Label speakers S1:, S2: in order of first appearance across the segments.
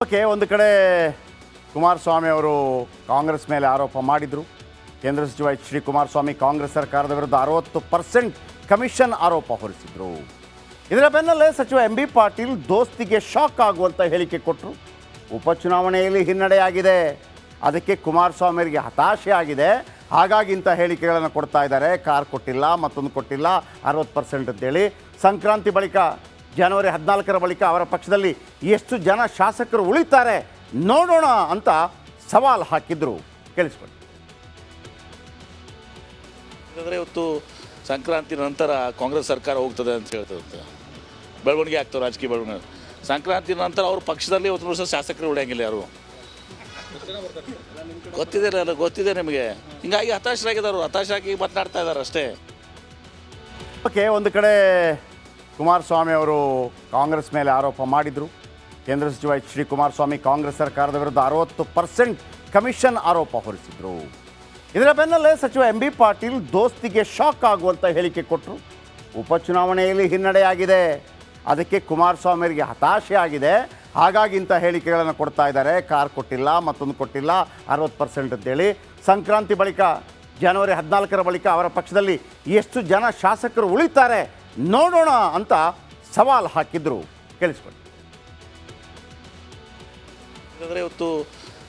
S1: Okay, ಒಂದು ಕಡೆ ಕುಮಾರಸ್ವಾಮಿ ಅವರು ಕಾಂಗ್ರೆಸ್ ಮೇಲೆ ಆರೋಪ ಮಾಡಿದರು. ಕೇಂದ್ರ ಸಚಿವ ಎಚ್ ಡಿ ಕುಮಾರಸ್ವಾಮಿ ಕಾಂಗ್ರೆಸ್ ಸರ್ಕಾರದ ವಿರುದ್ಧ 60% ಕಮಿಷನ್ ಆರೋಪ ಹೊರಿಸಿದರು. ಇದರ ಬೆನ್ನಲ್ಲೇ ಸಚಿವ ಎಂ ಬಿ ಪಾಟೀಲ್ ದೋಸ್ತಿಗೆ ಶಾಕ್ ಆಗುವಂಥ ಹೇಳಿಕೆ ಕೊಟ್ಟರು. ಉಪಚುನಾವಣೆಯಲ್ಲಿ ಹಿನ್ನಡೆಯಾಗಿದೆ, ಅದಕ್ಕೆ ಕುಮಾರಸ್ವಾಮಿ ಅವರಿಗೆ ಹತಾಶೆ ಆಗಿದೆ, ಹಾಗಾಗಿ ಇಂಥ ಹೇಳಿಕೆಗಳನ್ನು ಕೊಡ್ತಾ ಇದ್ದಾರೆ. ಕಾರ್ ಕೊಟ್ಟಿಲ್ಲ, ಮತ್ತೊಂದು ಕೊಟ್ಟಿಲ್ಲ, 60% ಅಂತೇಳಿ. ಸಂಕ್ರಾಂತಿ ಬಳಿಕ ಜನವರಿ 14ರ ಬಳಿಕ ಅವರ ಪಕ್ಷದಲ್ಲಿ ಎಷ್ಟು ಜನ ಶಾಸಕರು ಉಳಿತಾರೆ ನೋಡೋಣ ಅಂತ ಸವಾಲು ಹಾಕಿದ್ರು. ಕೇಳಿಸ್ಕೊಳ್ಳಿ.
S2: ಯಾಕಂದರೆ ಇವತ್ತು ಸಂಕ್ರಾಂತಿ ನಂತರ ಕಾಂಗ್ರೆಸ್ ಸರ್ಕಾರ ಹೋಗ್ತದೆ ಅಂತ ಹೇಳ್ತದೆ, ಬೆಳವಣಿಗೆ ಆಗ್ತವೆ, ರಾಜಕೀಯ ಬೆಳವಣಿಗೆ. ಸಂಕ್ರಾಂತಿ ನಂತರ ಅವ್ರ ಪಕ್ಷದಲ್ಲಿ ಇವತ್ತು ವರ್ಷ ಶಾಸಕರು ಉಳಿಯಂಗಿಲ್ಲ ಯಾರು. ಗೊತ್ತಿದೆ ನಿಮಗೆ. ಹಿಂಗಾಗಿ ಹತಾಶರಾಗಿದ್ದಾರೆ, ಹತಾಶಾಗಿ ಮಾತನಾಡ್ತಾ ಇದ್ದಾರೆ ಅಷ್ಟೇ.
S1: ಓಕೆ, ಒಂದು ಕಡೆ ಕುಮಾರಸ್ವಾಮಿ ಅವರು ಕಾಂಗ್ರೆಸ್ ಮೇಲೆ ಆರೋಪ ಮಾಡಿದರು. ಕೇಂದ್ರ ಸಚಿವ ಎಚ್ ಡಿ ಕುಮಾರಸ್ವಾಮಿ ಕಾಂಗ್ರೆಸ್ ಸರ್ಕಾರದ ವಿರುದ್ಧ 60% ಕಮಿಷನ್ ಆರೋಪ ಹೊರಿಸಿದರು. ಇದರ ಬೆನ್ನಲ್ಲೇ ಸಚಿವ ಎಂ ಬಿ ಪಾಟೀಲ್ ದೋಸ್ತಿಗೆ ಶಾಕ್ ಆಗುವಂಥ ಹೇಳಿಕೆ ಕೊಟ್ಟರು. ಉಪಚುನಾವಣೆಯಲ್ಲಿ ಹಿನ್ನಡೆಯಾಗಿದೆ, ಅದಕ್ಕೆ ಕುಮಾರಸ್ವಾಮಿ ಅವರಿಗೆ ಹತಾಶೆ ಆಗಿದೆ, ಹಾಗಾಗಿ ಇಂಥ ಹೇಳಿಕೆಗಳನ್ನು ಕೊಡ್ತಾ ಇದ್ದಾರೆ. ಕಾರ್ ಕೊಟ್ಟಿಲ್ಲ, ಮತ್ತೊಂದು ಕೊಟ್ಟಿಲ್ಲ, 60% ಅಂತೇಳಿ. ಸಂಕ್ರಾಂತಿ ಬಳಿಕ ಜನವರಿ 14ರ ಬಳಿಕ ಅವರ ಪಕ್ಷದಲ್ಲಿ ಎಷ್ಟು ಜನ ಶಾಸಕರು ಉಳಿತಾರೆ ನೋಡೋಣ ಅಂತ ಸವಾಲು ಹಾಕಿದ್ರು. ಕೇಳಿಸ್ಕೊಳ್ಳಿ.
S2: ಯಾಕಂದರೆ ಇವತ್ತು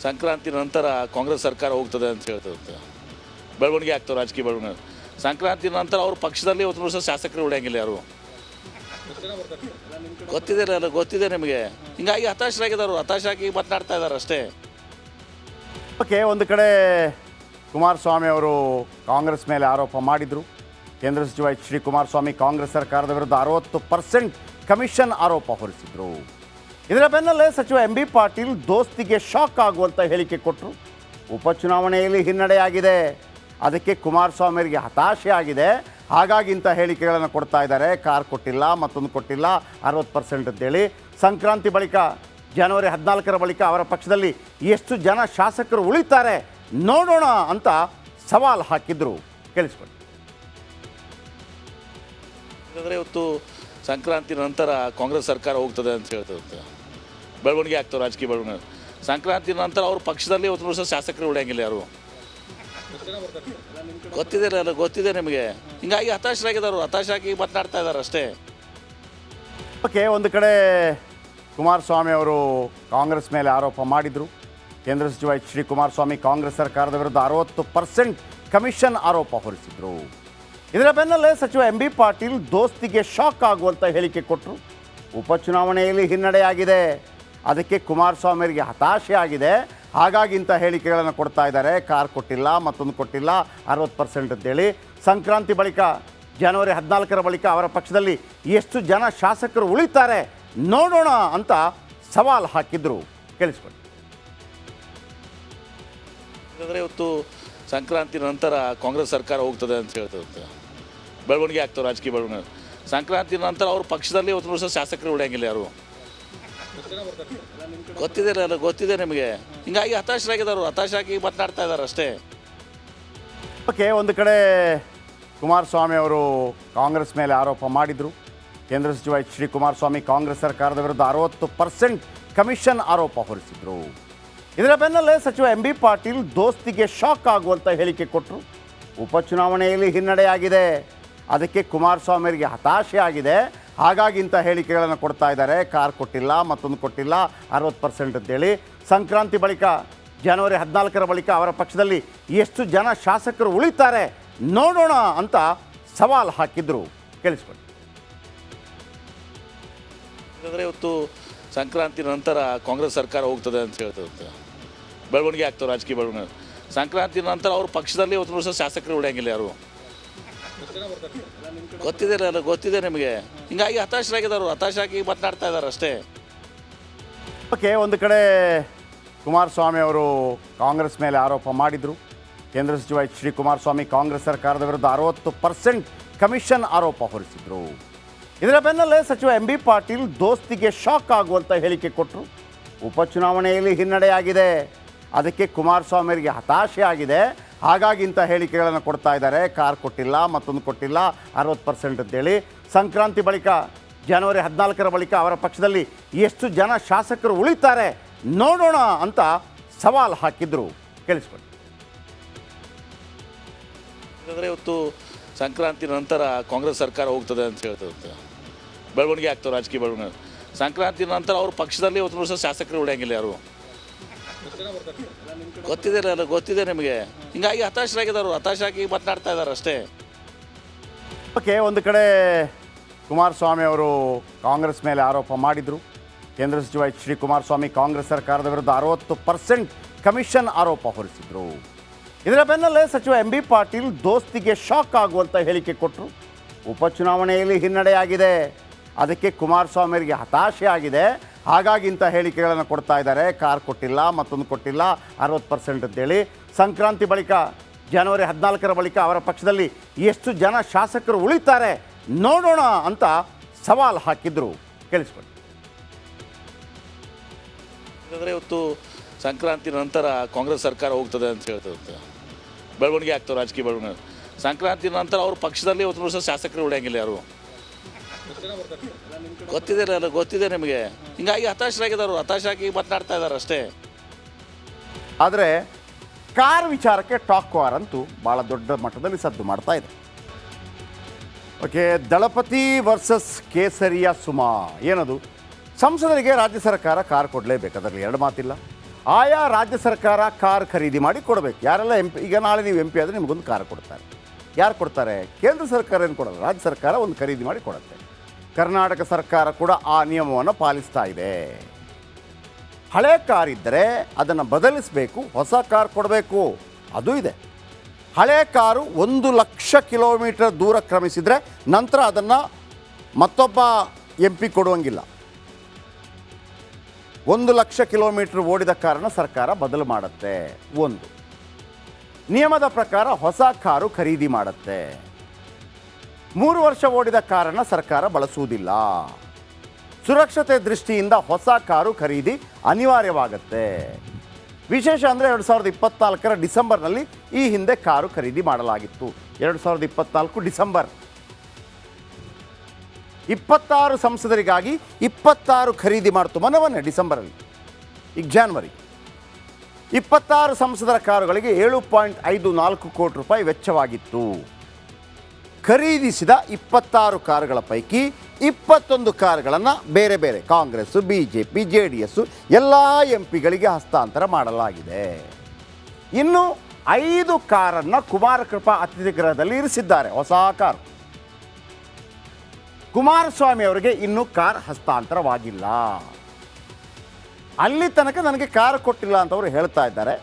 S2: ಸಂಕ್ರಾಂತಿ ನಂತರ ಕಾಂಗ್ರೆಸ್ ಸರ್ಕಾರ ಹೋಗ್ತದೆ ಅಂತ ಹೇಳ್ತದೆ, ಬೆಳವಣಿಗೆ ಆಗ್ತವೆ, ರಾಜಕೀಯ ಬೆಳವಣಿಗೆ. ಸಂಕ್ರಾಂತಿ ನಂತರ ಅವ್ರ ಪಕ್ಷದಲ್ಲಿ ಇವತ್ತು ವರ್ಷ ಶಾಸಕರು ಉಳಿಯಂಗಿಲ್ಲ ಯಾರು. ಗೊತ್ತಿದೆ ನಿಮಗೆ. ಹಿಂಗಾಗಿ ಹತಾಶರಾಗಿದ್ದಾರೆ, ಹತಾಶಾಗಿ ಮಾತನಾಡ್ತಾ ಇದ್ದಾರೆ ಅಷ್ಟೇ.
S1: ಓಕೆ, ಒಂದು ಕಡೆ ಕುಮಾರಸ್ವಾಮಿ ಅವರು ಕಾಂಗ್ರೆಸ್ ಮೇಲೆ ಆರೋಪ ಮಾಡಿದರು. ಕೇಂದ್ರ ಸಚಿವ ಎಚ್ ಡಿ ಕುಮಾರಸ್ವಾಮಿ ಕಾಂಗ್ರೆಸ್ ಸರ್ಕಾರದ ವಿರುದ್ಧ 60% ಕಮಿಷನ್ ಆರೋಪ ಹೊರಿಸಿದರು. ಇದರ ಬೆನ್ನಲ್ಲೇ ಸಚಿವ ಎಂ ಬಿ ಪಾಟೀಲ್ ದೋಸ್ತಿಗೆ ಶಾಕ್ ಆಗುವಂಥ ಹೇಳಿಕೆ ಕೊಟ್ಟರು. ಉಪಚುನಾವಣೆಯಲ್ಲಿ ಹಿನ್ನಡೆಯಾಗಿದೆ, ಅದಕ್ಕೆ ಕುಮಾರಸ್ವಾಮಿ ಅವರಿಗೆ ಹತಾಶೆ ಆಗಿದೆ, ಹಾಗಾಗಿ ಇಂಥ ಹೇಳಿಕೆಗಳನ್ನು ಕೊಡ್ತಾ ಇದ್ದಾರೆ. ಕಾರ್ ಕೊಟ್ಟಿಲ್ಲ, ಮತ್ತೊಂದು ಕೊಟ್ಟಿಲ್ಲ, 60% ಅಂತೇಳಿ. ಸಂಕ್ರಾಂತಿ ಬಳಿಕ ಜನವರಿ 14ರ ಬಳಿಕ ಅವರ ಪಕ್ಷದಲ್ಲಿ ಎಷ್ಟು ಜನ ಶಾಸಕರು ಉಳಿತಾರೆ ನೋಡೋಣ ಅಂತ ಸವಾಲು ಹಾಕಿದ್ರು. ಕೇಳಿಸ್ಕೊಳ್ಳಿ.
S2: ಯಾಕಂದರೆ ಇವತ್ತು ಸಂಕ್ರಾಂತಿ ನಂತರ ಕಾಂಗ್ರೆಸ್ ಸರ್ಕಾರ ಹೋಗ್ತದೆ ಅಂತ ಹೇಳ್ತದೆ, ಬೆಳವಣಿಗೆ ಆಗ್ತವೆ, ರಾಜಕೀಯ ಬೆಳವಣಿಗೆ. ಸಂಕ್ರಾಂತಿ ನಂತರ ಅವ್ರ ಪಕ್ಷದಲ್ಲಿ ಇವತ್ತು ವರ್ಷ ಶಾಸಕರು ಉಳಿಯಂಗಿಲ್ಲ ಯಾರು. ಗೊತ್ತಿದೆ ನಿಮಗೆ. ಹಿಂಗಾಗಿ ಹತಾಶರಾಗಿದ್ದಾರೆ, ಹತಾಶಾಗಿ ಮಾತನಾಡ್ತಾ ಇದ್ದಾರೆ ಅಷ್ಟೇ.
S1: ಓಕೆ, ಒಂದು ಕಡೆ ಕುಮಾರಸ್ವಾಮಿ ಅವರು ಕಾಂಗ್ರೆಸ್ ಮೇಲೆ ಆರೋಪ ಮಾಡಿದರು. ಕೇಂದ್ರ ಸಚಿವ ಎಚ್ ಡಿ ಕುಮಾರಸ್ವಾಮಿ ಕಾಂಗ್ರೆಸ್ ಸರ್ಕಾರದ ವಿರುದ್ಧ 60% ಕಮಿಷನ್ ಆರೋಪ ಹೊರಿಸಿದರು. ಇದರ ಬೆನ್ನಲ್ಲೇ ಸಚಿವ ಎಂ ಬಿ ಪಾಟೀಲ್ ದೋಸ್ತಿಗೆ ಶಾಕ್ ಆಗುವಂಥ ಹೇಳಿಕೆ ಕೊಟ್ಟರು. ಉಪಚುನಾವಣೆಯಲ್ಲಿ ಹಿನ್ನಡೆಯಾಗಿದೆ, ಅದಕ್ಕೆ ಕುಮಾರಸ್ವಾಮಿ ಅವರಿಗೆ ಹತಾಶೆ ಆಗಿದೆ, ಹಾಗಾಗಿ ಇಂಥ ಹೇಳಿಕೆಗಳನ್ನು ಕೊಡ್ತಾ ಇದ್ದಾರೆ. ಕಾರ್ ಕೊಟ್ಟಿಲ್ಲ, ಮತ್ತೊಂದು ಕೊಟ್ಟಿಲ್ಲ, 60% ಅಂತೇಳಿ. ಸಂಕ್ರಾಂತಿ ಬಳಿಕ ಜನವರಿ 14ರ ಬಳಿಕ ಅವರ ಪಕ್ಷದಲ್ಲಿ ಎಷ್ಟು ಜನ ಶಾಸಕರು ಉಳಿತಾರೆ ನೋಡೋಣ ಅಂತ ಸವಾಲು ಹಾಕಿದ್ರು. ಕೇಳಿಸ್ಕೊಳ್ಳಿ.
S2: ಯಾಕಂದರೆ ಇವತ್ತು ಸಂಕ್ರಾಂತಿ ನಂತರ ಕಾಂಗ್ರೆಸ್ ಸರ್ಕಾರ ಹೋಗ್ತದೆ ಅಂತ ಹೇಳ್ತದೆ, ಬೆಳವಣಿಗೆ ಆಗ್ತವೆ, ರಾಜಕೀಯ ಬೆಳವಣಿಗೆ. ಸಂಕ್ರಾಂತಿ ನಂತರ ಅವ್ರ ಪಕ್ಷದಲ್ಲಿ ಇವತ್ತು ವರ್ಷ ಶಾಸಕರು ಉಳಿಯಂಗಿಲ್ಲ ಯಾರು. ಗೊತ್ತಿದೆ ನಿಮಗೆ. ಹಿಂಗಾಗಿ ಹತಾಶರಾಗಿದ್ದಾರೆ, ಹತಾಶಾಗಿ ಮಾತನಾಡ್ತಾ ಇದ್ದಾರೆ ಅಷ್ಟೇ.
S1: ಓಕೆ, ಒಂದು ಕಡೆ ಕುಮಾರಸ್ವಾಮಿ ಅವರು ಕಾಂಗ್ರೆಸ್ ಮೇಲೆ ಆರೋಪ ಮಾಡಿದರು. ಕೇಂದ್ರ ಸಚಿವ ಎಚ್ ಡಿ ಕುಮಾರಸ್ವಾಮಿ ಕಾಂಗ್ರೆಸ್ ಸರ್ಕಾರದ ವಿರುದ್ಧ 60% ಕಮಿಷನ್ ಆರೋಪ ಹೊರಿಸಿದರು. ಇದರ ಬೆನ್ನಲ್ಲೇ ಸಚಿವ ಎಂ ಬಿ ಪಾಟೀಲ್ ದೋಸ್ತಿಗೆ ಶಾಕ್ ಆಗುವಂಥ ಹೇಳಿಕೆ ಕೊಟ್ಟರು. ಉಪಚುನಾವಣೆಯಲ್ಲಿ ಹಿನ್ನಡೆಯಾಗಿದೆ, ಅದಕ್ಕೆ ಕುಮಾರಸ್ವಾಮಿ ಅವರಿಗೆ ಹತಾಶೆ ಆಗಿದೆ, ಹಾಗಾಗಿ ಇಂಥ ಹೇಳಿಕೆಗಳನ್ನು ಕೊಡ್ತಾ ಇದ್ದಾರೆ. ಕಾರ್ ಕೊಟ್ಟಿಲ್ಲ, ಮತ್ತೊಂದು ಕೊಟ್ಟಿಲ್ಲ, 60% ಅಂತೇಳಿ. ಸಂಕ್ರಾಂತಿ ಬಳಿಕ ಜನವರಿ 14ರ ಬಳಿಕ ಅವರ ಪಕ್ಷದಲ್ಲಿ ಎಷ್ಟು ಜನ ಶಾಸಕರು ಉಳಿತಾರೆ ನೋಡೋಣ ಅಂತ ಸವಾಲು ಹಾಕಿದ್ರು. ಕೇಳಿಸ್ಕೊಳ್ಳಿ.
S2: ಯಾಕಂದರೆ ಇವತ್ತು ಸಂಕ್ರಾಂತಿ ನಂತರ ಕಾಂಗ್ರೆಸ್ ಸರ್ಕಾರ ಹೋಗ್ತದೆ ಅಂತ ಹೇಳ್ತದೆ, ಬೆಳವಣಿಗೆ ಆಗ್ತವೆ, ರಾಜಕೀಯ ಬೆಳವಣಿಗೆ. ಸಂಕ್ರಾಂತಿ ನಂತರ ಅವ್ರ ಪಕ್ಷದಲ್ಲಿ ಇವತ್ತು ವರ್ಷ ಶಾಸಕರು ಉಳಿಯಂಗಿಲ್ಲ ಯಾರು. ಗೊತ್ತಿದೆ ನಿಮಗೆ. ಹಿಂಗಾಗಿ ಹತಾಶರಾಗಿದ್ದಾರೆ, ಹತಾಶಾಗಿ ಮಾತನಾಡ್ತಾ ಇದ್ದಾರೆ ಅಷ್ಟೇ.
S1: ಓಕೆ, ಒಂದು ಕಡೆ ಕುಮಾರಸ್ವಾಮಿ ಅವರು ಕಾಂಗ್ರೆಸ್ ಮೇಲೆ ಆರೋಪ ಮಾಡಿದರು. ಕೇಂದ್ರ ಸಚಿವ ಎಚ್ ಡಿ ಕುಮಾರಸ್ವಾಮಿ ಕಾಂಗ್ರೆಸ್ ಸರ್ಕಾರದ ವಿರುದ್ಧ 60% ಕಮಿಷನ್ ಆರೋಪ ಹೊರಿಸಿದರು. ಇದರ ಬೆನ್ನಲ್ಲೇ ಸಚಿವ ಎಂ ಬಿ ಪಾಟೀಲ್ ದೋಸ್ತಿಗೆ ಶಾಕ್ ಆಗುವಂಥ ಹೇಳಿಕೆ ಕೊಟ್ಟರು. ಉಪಚುನಾವಣೆಯಲ್ಲಿ ಹಿನ್ನಡೆಯಾಗಿದೆ, ಅದಕ್ಕೆ ಕುಮಾರಸ್ವಾಮಿ ಅವರಿಗೆ ಹತಾಶೆ ಆಗಿದೆ, ಹಾಗಾಗಿ ಇಂಥ ಹೇಳಿಕೆಗಳನ್ನು ಕೊಡ್ತಾ ಇದ್ದಾರೆ. ಕಾರ್ ಕೊಟ್ಟಿಲ್ಲ, ಮತ್ತೊಂದು ಕೊಟ್ಟಿಲ್ಲ, 60% ಅಂತೇಳಿ. ಸಂಕ್ರಾಂತಿ ಬಳಿಕ ಜನವರಿ 14ರ ಬಳಿಕ ಅವರ ಪಕ್ಷದಲ್ಲಿ ಎಷ್ಟು ಜನ ಶಾಸಕರು ಉಳಿತಾರೆ ನೋಡೋಣ ಅಂತ ಸವಾಲು ಹಾಕಿದ್ರು. ಕೇಳಿಸ್ಕೊಳ್ಳಿ.
S2: ಯಾಕಂದರೆ ಇವತ್ತು ಸಂಕ್ರಾಂತಿ ನಂತರ ಕಾಂಗ್ರೆಸ್ ಸರ್ಕಾರ ಹೋಗ್ತದೆ ಅಂತ ಹೇಳ್ತದೆ, ಬೆಳವಣಿಗೆ ಆಗ್ತವೆ, ರಾಜಕೀಯ ಬೆಳವಣಿಗೆ. ಸಂಕ್ರಾಂತಿ ನಂತರ ಅವ್ರ ಪಕ್ಷದಲ್ಲಿ ಇವತ್ತು ವರ್ಷ ಶಾಸಕರು ಉಳಿಯಂಗಿಲ್ಲ ಯಾರು. ಗೊತ್ತಿದೆ ನಿಮಗೆ. ಹಿಂಗಾಗಿ ಹತಾಶರಾಗಿದ್ದಾರೆ, ಹತಾಶರಾಗಿ ಮಾತನಾಡ್ತಾ ಇದ್ದಾರೆ ಅಷ್ಟೇ.
S1: ಓಕೆ, ಒಂದು ಕಡೆ ಕುಮಾರಸ್ವಾಮಿ ಅವರು ಕಾಂಗ್ರೆಸ್ ಮೇಲೆ ಆರೋಪ ಮಾಡಿದರು. ಕೇಂದ್ರ ಸಚಿವ ಎಚ್ ಡಿ ಕುಮಾರಸ್ವಾಮಿ ಕಾಂಗ್ರೆಸ್ ಸರ್ಕಾರದ ವಿರುದ್ಧ 60% ಕಮಿಷನ್ ಆರೋಪ ಹೊರಿಸಿದರು. ಇದರ ಬೆನ್ನಲ್ಲೇ ಸಚಿವ ಎಂ ಬಿ ಪಾಟೀಲ್ ದೋಸ್ತಿಗೆ ಶಾಕ್ ಆಗುವಂಥ ಹೇಳಿಕೆ ಕೊಟ್ಟರು. ಉಪಚುನಾವಣೆಯಲ್ಲಿ ಹಿನ್ನಡೆಯಾಗಿದೆ, ಅದಕ್ಕೆ ಕುಮಾರಸ್ವಾಮಿಯವರಿಗೆ ಹತಾಶೆ ಆಗಿದೆ, ಹಾಗಾಗಿ ಇಂಥ ಹೇಳಿಕೆಗಳನ್ನು ಕೊಡ್ತಾ ಇದ್ದಾರೆ. ಕಾರ್ ಕೊಟ್ಟಿಲ್ಲ, ಮತ್ತೊಂದು ಕೊಟ್ಟಿಲ್ಲ, 60% ಅಂತೇಳಿ. ಸಂಕ್ರಾಂತಿ ಬಳಿಕ ಜನವರಿ 14 ಬಳಿಕ ಅವರ ಪಕ್ಷದಲ್ಲಿ ಎಷ್ಟು ಜನ ಶಾಸಕರು ಉಳಿತಾರೆ ನೋಡೋಣ ಅಂತ ಸವಾಲು ಹಾಕಿದ್ರು. ಕೇಳಿಸ್ಕೊಳ್ಳಿ.
S2: ಯಾಕಂದರೆ ಇವತ್ತು ಸಂಕ್ರಾಂತಿ ನಂತರ ಕಾಂಗ್ರೆಸ್ ಸರ್ಕಾರ ಹೋಗ್ತದೆ ಅಂತ ಹೇಳ್ತದೆ, ಬೆಳವಣಿಗೆ ಆಗ್ತವೆ, ರಾಜಕೀಯ ಬೆಳವಣಿಗೆ. ಸಂಕ್ರಾಂತಿ ನಂತರ ಅವ್ರ ಪಕ್ಷದಲ್ಲಿ ಇವತ್ತು ವರ್ಷ ಶಾಸಕರು ಉಳಿಯಂಗಿಲ್ಲ ಯಾರು. ಗೊತ್ತಿದೆ ನಿಮಗೆ. ಹಿಂಗಾಗಿ ಹತಾಶರಾಗಿದ್ದಾರೆ, ಹತಾಶರಾಗಿ ಮಾತನಾಡ್ತಾ ಇದ್ದಾರೆ ಅಷ್ಟೇ.
S1: ಆದರೆ ಕಾರ್ ವಿಚಾರಕ್ಕೆ ಟಾಕ್ ವಾರ್ ಅಂತೂ ಭಾಳ ದೊಡ್ಡ ಮಟ್ಟದಲ್ಲಿ ಸದ್ದು ಮಾಡ್ತಾ ಇದೆ. ಓಕೆ, ದಳಪತಿ ವರ್ಸಸ್ ಕೇಸರಿಯ ಸುಮಾ. ಏನದು? ಸಂಸದರಿಗೆ ರಾಜ್ಯ ಸರ್ಕಾರ ಕಾರ್ ಕೊಡಲೇಬೇಕು, ಅದರಲ್ಲಿ ಎರಡು ಮಾತಿಲ್ಲ. ಆಯಾ ರಾಜ್ಯ ಸರ್ಕಾರ ಕಾರ್ ಖರೀದಿ ಮಾಡಿ ಕೊಡಬೇಕು. ಯಾರೆಲ್ಲ MP, ಈಗ ನಾಳೆ ನೀವು MP ಆದರೆ ನಿಮಗೊಂದು ಕಾರ್ ಕೊಡ್ತಾರೆ. ಯಾರು ಕೊಡ್ತಾರೆ? ಕೇಂದ್ರ ಸರ್ಕಾರ ಏನು ಕೊಡೋಲ್ಲ, ರಾಜ್ಯ ಸರ್ಕಾರ ಒಂದು ಖರೀದಿ ಮಾಡಿ ಕೊಡುತ್ತೆ. ಕರ್ನಾಟಕ ಸರ್ಕಾರ ಕೂಡ ಆ ನಿಯಮವನ್ನು ಪಾಲಿಸ್ತಾ ಇದೆ. ಹಳೆ ಕಾರ್ ಇದ್ದರೆ ಅದನ್ನು ಬದಲಿಸಬೇಕು, ಹೊಸ ಕಾರ್ ಕೊಡಬೇಕು, ಅದು ಇದೆ. ಹಳೆ ಕಾರು 1,00,000 ಕಿಲೋಮೀಟರ್ ದೂರ ಕ್ರಮಿಸಿದರೆ ನಂತರ ಅದನ್ನು ಮತ್ತೊಬ್ಬ MP ಕೊಡುವಂಗಿಲ್ಲ. 1,00,000 ಕಿಲೋಮೀಟರ್ ಓಡಿದ ಕಾರಣ ಸರ್ಕಾರ ಬದಲು ಮಾಡುತ್ತೆ. ಒಂದು ನಿಯಮದ ಪ್ರಕಾರ ಹೊಸ ಕಾರು ಖರೀದಿ ಮಾಡುತ್ತೆ. 3 ವರ್ಷ ಓಡಿದ ಕಾರನ್ನು ಸರ್ಕಾರ ಬಳಸುವುದಿಲ್ಲ. ಸುರಕ್ಷತೆ ದೃಷ್ಟಿಯಿಂದ ಹೊಸ ಕಾರು ಖರೀದಿ ಅನಿವಾರ್ಯವಾಗುತ್ತೆ. ವಿಶೇಷ ಅಂದರೆ 2024 ಡಿಸೆಂಬರ್ನಲ್ಲಿ ಈ ಹಿಂದೆ ಕಾರು ಖರೀದಿ ಮಾಡಲಾಗಿತ್ತು. 2024 ಡಿಸೆಂಬರ್. 26 ಸಂಸದರಿಗಾಗಿ 26 ಖರೀದಿ ಮಾಡ್ತು ಮೊನ್ನೆ ಡಿಸೆಂಬರಲ್ಲಿ. ಈಗ ಜಾನ್ವರಿ 26 ಸಂಸದರ ಕಾರುಗಳಿಗೆ 7.54 ಕೋಟಿ ರೂಪಾಯಿ ವೆಚ್ಚವಾಗಿತ್ತು. ಖರೀದಿಸಿದ 26 ಕಾರುಗಳ ಪೈಕಿ 21 ಕಾರುಗಳನ್ನು ಬೇರೆ ಬೇರೆ ಕಾಂಗ್ರೆಸ್, BJP, JDS ಎಲ್ಲ MP ಗಳಿಗೆ ಹಸ್ತಾಂತರ ಮಾಡಲಾಗಿದೆ. ಇನ್ನು 5 ಕಾರನ್ನು ಕುಮಾರ ಕೃಪಾ ಅತಿಥಿ ಗೃಹದಲ್ಲಿ ಇರಿಸಿದ್ದಾರೆ, ಹೊಸ ಕಾರು. ಕುಮಾರಸ್ವಾಮಿ ಅವರಿಗೆ ಇನ್ನೂ ಕಾರ್ ಹಸ್ತಾಂತರವಾಗಿಲ್ಲ. ಅಲ್ಲಿ ತನಕ ನನಗೆ ಕಾರ್ ಕೊಟ್ಟಿಲ್ಲ ಅಂತ ಅವರು ಹೇಳ್ತಾ ಇದ್ದಾರೆ.